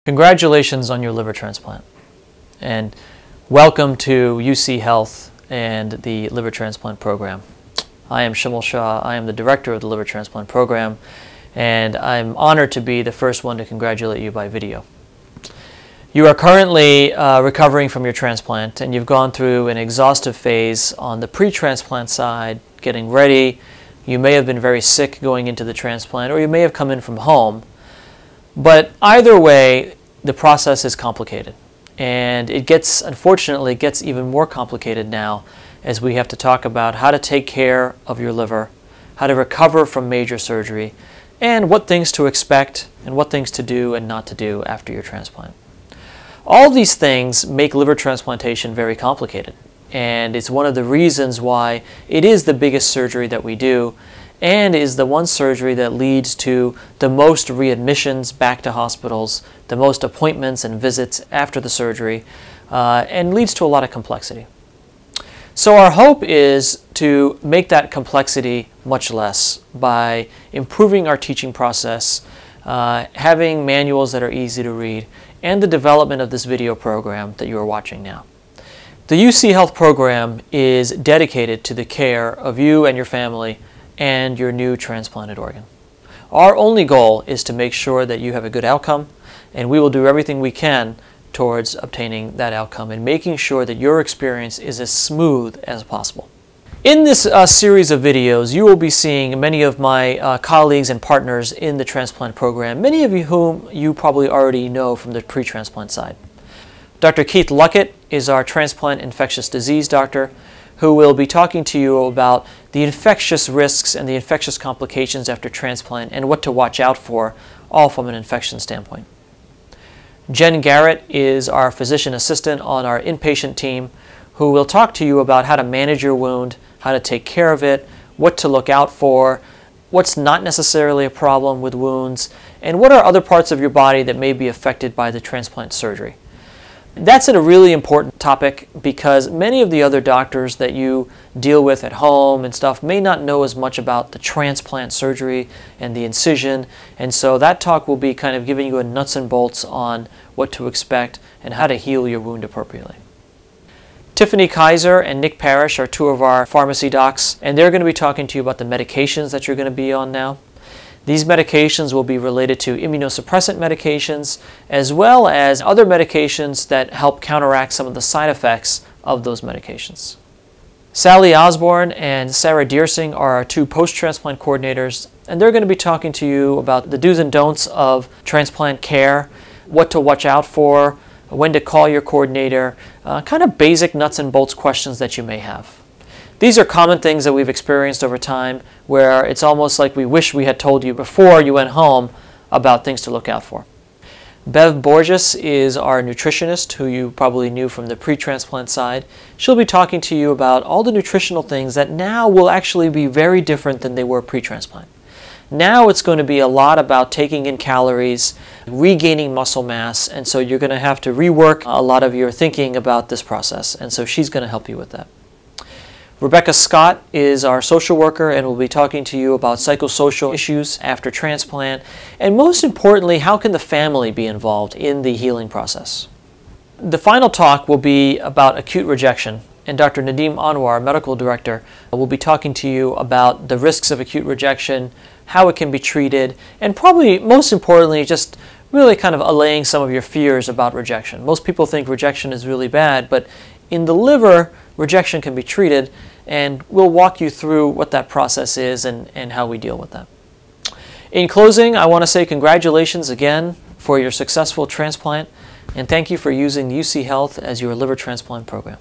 Congratulations on your liver transplant, and welcome to UC Health and the liver transplant program. I am Shimul Shah. I am the director of the liver transplant program, and I'm honored to be the first one to congratulate you by video. You are currently recovering from your transplant, and you've gone through an exhaustive phase on the pre-transplant side, getting ready. You may have been very sick going into the transplant, or you may have come in from home. But either way, the process is complicated, and unfortunately, it gets even more complicated now as we have to talk about how to take care of your liver, how to recover from major surgery, and what things to expect and what things to do and not to do after your transplant. All these things make liver transplantation very complicated, and it's one of the reasons why it is the biggest surgery that we do, and is the one surgery that leads to the most readmissions back to hospitals, the most appointments and visits after the surgery, and leads to a lot of complexity. So our hope is to make that complexity much less by improving our teaching process, having manuals that are easy to read, and the development of this video program that you are watching now. The UC Health program is dedicated to the care of you and your family and your new transplanted organ. Our only goal is to make sure that you have a good outcome, and we will do everything we can towards obtaining that outcome and making sure that your experience is as smooth as possible. In this series of videos, you will be seeing many of my colleagues and partners in the transplant program, many of you whom you probably already know from the pre-transplant side. Dr. Keith Luckett is our transplant infectious disease doctor, who will be talking to you about the infectious risks and the infectious complications after transplant and what to watch out for, all from an infection standpoint. Garrett is our physician assistant on our inpatient team, who will talk to you about how to manage your wound, how to take care of it, what to look out for, what's not necessarily a problem with wounds, and what are other parts of your body that may be affected by the transplant surgery. That's a really important topic because many of the other doctors that you deal with at home and stuff may not know as much about the transplant surgery and the incision, and so that talk will be kind of giving you a nuts and bolts on what to expect and how to heal your wound appropriately. Tiffany Kaiser and Nick Parrish are two of our pharmacy docs, and they're going to be talking to you about the medications that you're going to be on now. These medications will be related to immunosuppressant medications as well as other medications that help counteract some of the side effects of those medications. Sally Osborne and Sarah Deersing are our two post-transplant coordinators, and they're going to be talking to you about the do's and don'ts of transplant care, what to watch out for, when to call your coordinator, kind of basic nuts and bolts questions that you may have. These are common things that we've experienced over time where it's almost like we wish we had told you before you went home about things to look out for. Bev Borges is our nutritionist, who you probably knew from the pre-transplant side. She'll be talking to you about all the nutritional things that now will actually be very different than they were pre-transplant. Now it's going to be a lot about taking in calories, regaining muscle mass, and so you're going to have to rework a lot of your thinking about this process, and so she's going to help you with that. Rebecca Scott is our social worker and will be talking to you about psychosocial issues after transplant, and most importantly, how can the family be involved in the healing process. The final talk will be about acute rejection, and Dr. Nadeem Anwar, medical director, will be talking to you about the risks of acute rejection, how it can be treated, and probably most importantly, just really kind of allaying some of your fears about rejection. Most people think rejection is really bad, but in the liver, rejection can be treated, and we'll walk you through what that process is and how we deal with that. In closing, I want to say congratulations again for your successful transplant, and thank you for using UC Health as your liver transplant program.